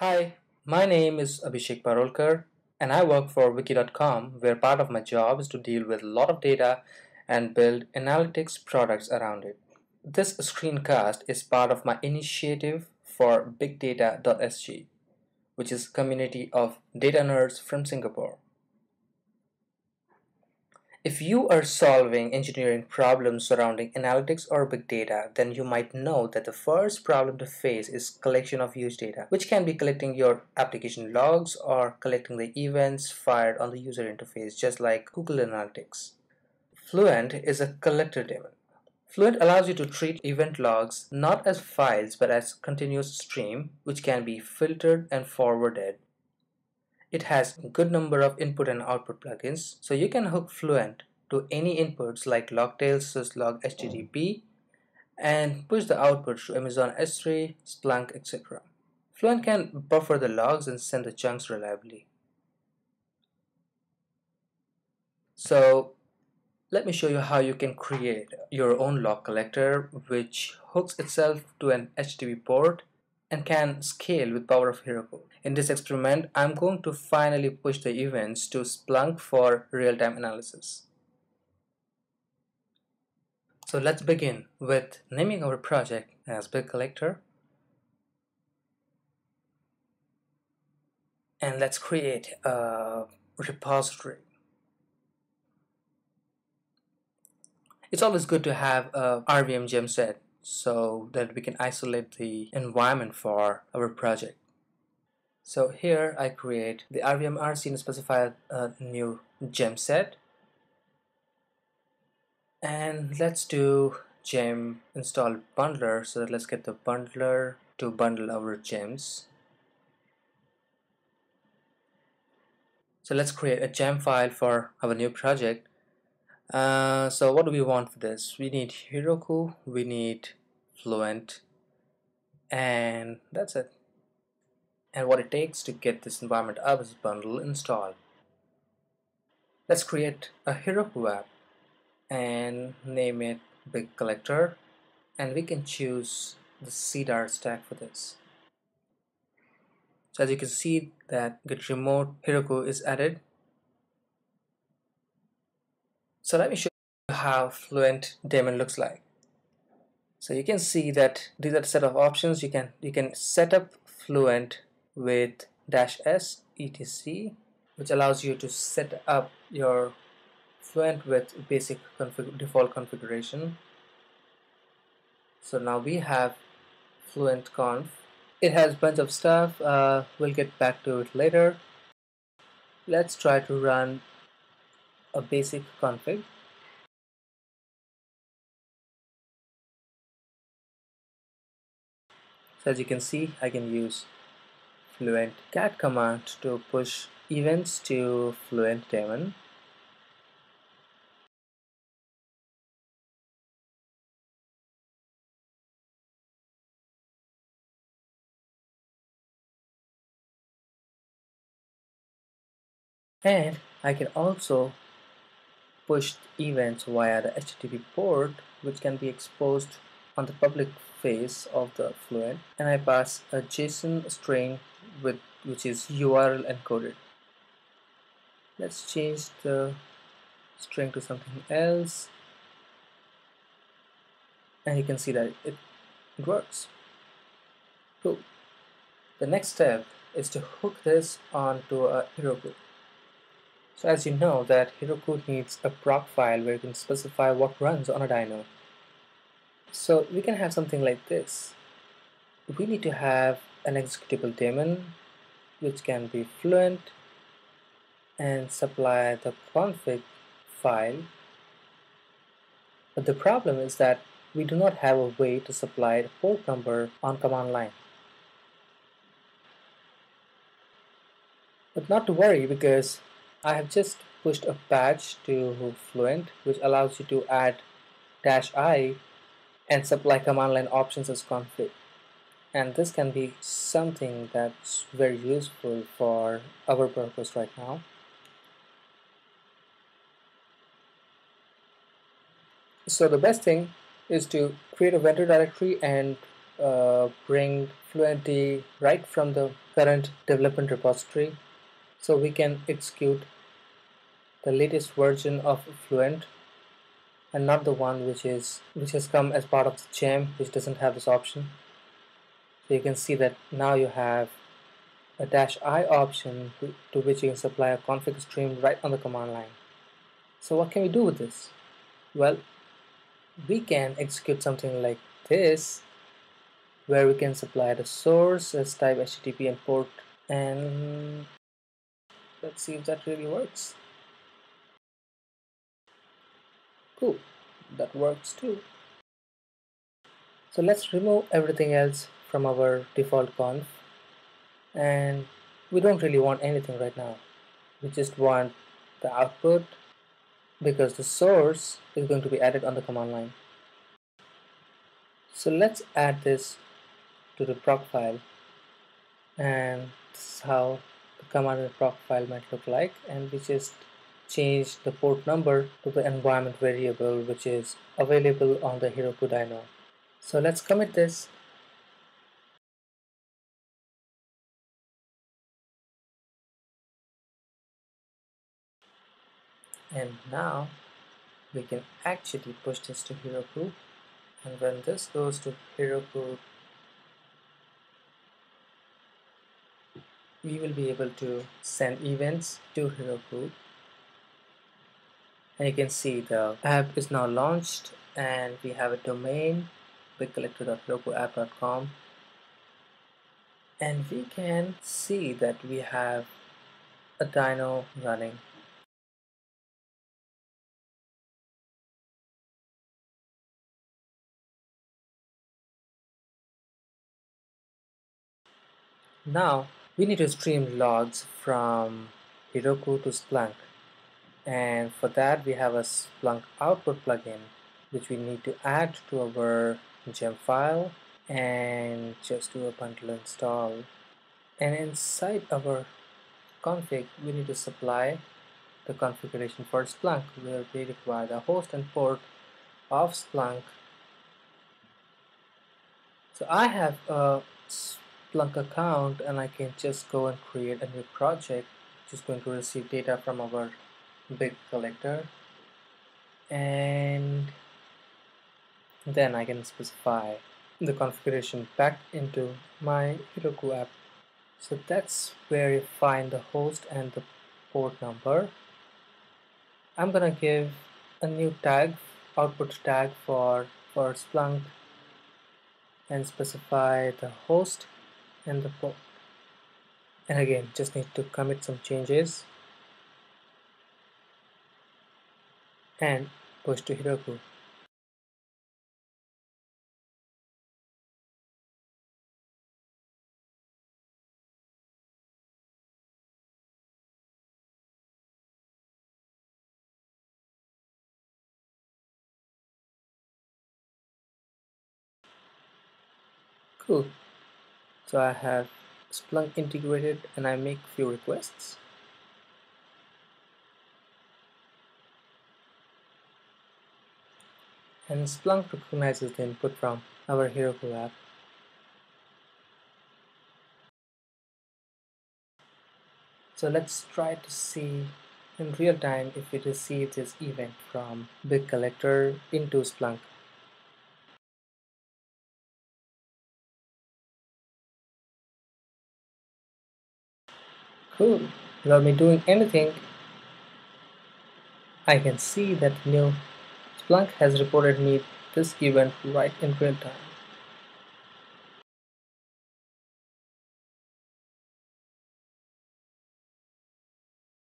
Hi, my name is Abhishek Parolkar and I work for wiki.com where part of my job is to deal with a lot of data and build analytics products around it. This screencast is part of my initiative for bigdata.sg, which is a community of data nerds from Singapore. If you are solving engineering problems surrounding analytics or big data, then you might know that the first problem to face is collection of use data, which can be collecting your application logs or collecting the events fired on the user interface, just like Google Analytics. Fluent is a collector daemon. Fluent allows you to treat event logs not as files but as continuous stream, which can be filtered and forwarded. It has a good number of input and output plugins, so you can hook Fluent to any inputs like Logtail, syslog, HTTP, and push the output to Amazon S3, Splunk, etc. Fluent can buffer the logs and send the chunks reliably. So let me show you how you can create your own log collector which hooks itself to an HTTP port and can scale with power of Heroku. In this experiment, I'm going to finally push the events to Splunk for real-time analysis. So let's begin with naming our project as Big Collector. And let's create a repository. It's always good to have a RVM gem set so that we can isolate the environment for our project. So here I create the RVM RC and specify a new gem set. And let's do gem install bundler, so let's get the bundler to bundle our gems. So let's create a gem file for our new project. So what do we want for this? We need Heroku, we need Fluent, and that's it. And what it takes to get this environment up is bundle install. Let's create a Heroku app and name it Big Collector, and we can choose the CDAR stack for this. So as you can see that git remote Heroku is added. So let me show you how Fluent daemon looks like. So you can see that these are the set of options. You can set up Fluent with -s etc, which allows you to set up your Fluent with basic default configuration. So now we have Fluent conf. It has a bunch of stuff. We'll get back to it later. Let's try to run a basic config. So as you can see, I can use Fluent cat command to push events to Fluent daemon. And I can also push events via the HTTP port, which can be exposed on the public face of the Fluent, and I pass a JSON string which is URL encoded. Let's change the string to something else, and you can see that it works. Cool. The next step is to hook this onto a Heroku. So as you know that Heroku needs a proc file where you can specify what runs on a dyno. So we can have something like this. We need to have an executable daemon which can be Fluent and supply the config file. But the problem is that we do not have a way to supply the port number on command line. But not to worry, because I have just pushed a patch to Fluent which allows you to add -i and supply command line options as config. And this can be something that's very useful for our purpose right now. So the best thing is to create a vendor directory and bring Fluentd right from the current development repository, so we can execute the latest version of Fluent and not the one which has come as part of the gem, which doesn't have this option. So you can see that now you have a -I option to which you can supply a config stream right on the command line. So what can we do with this? Well, we can execute something like this, where we can supply the source as type HTTP and port, and let's see if that really works. Cool, that works too. So let's remove everything else from our default conf, and we don't really want anything right now. We just want the output because the source is going to be added on the command line. So let's add this to the proc file, and this is how the command and proc file might look like, and we just change the port number to the environment variable which is available on the Heroku dyno. So let's commit this. And now we can actually push this to Heroku, and when this goes to Heroku, we will be able to send events to Heroku, and you can see the app is now launched and we have a domain bigcollector.herokuapp.com, and we can see that we have a dyno running. Now we need to stream logs from Heroku to Splunk, and for that we have a Splunk output plugin which we need to add to our gem file and just do a bundle install. And inside our config we need to supply the configuration for Splunk, where we require the host and port of Splunk. So I have a Splunk account and I can just go and create a new project which is going to receive data from our big collector, and then I can specify the configuration back into my Heroku app. So that's where you find the host and the port number. I'm gonna give a new tag, output tag for Splunk, and specify the host and the port. And again, just need to commit some changes and push to Heroku. Cool. So I have Splunk integrated and I make few requests. And Splunk recognizes the input from our Heroku app. So let's try to see in real time if we receive this event from Big Collector into Splunk. Cool. Without me doing anything, I can see that new Splunk has reported me this event right in real time.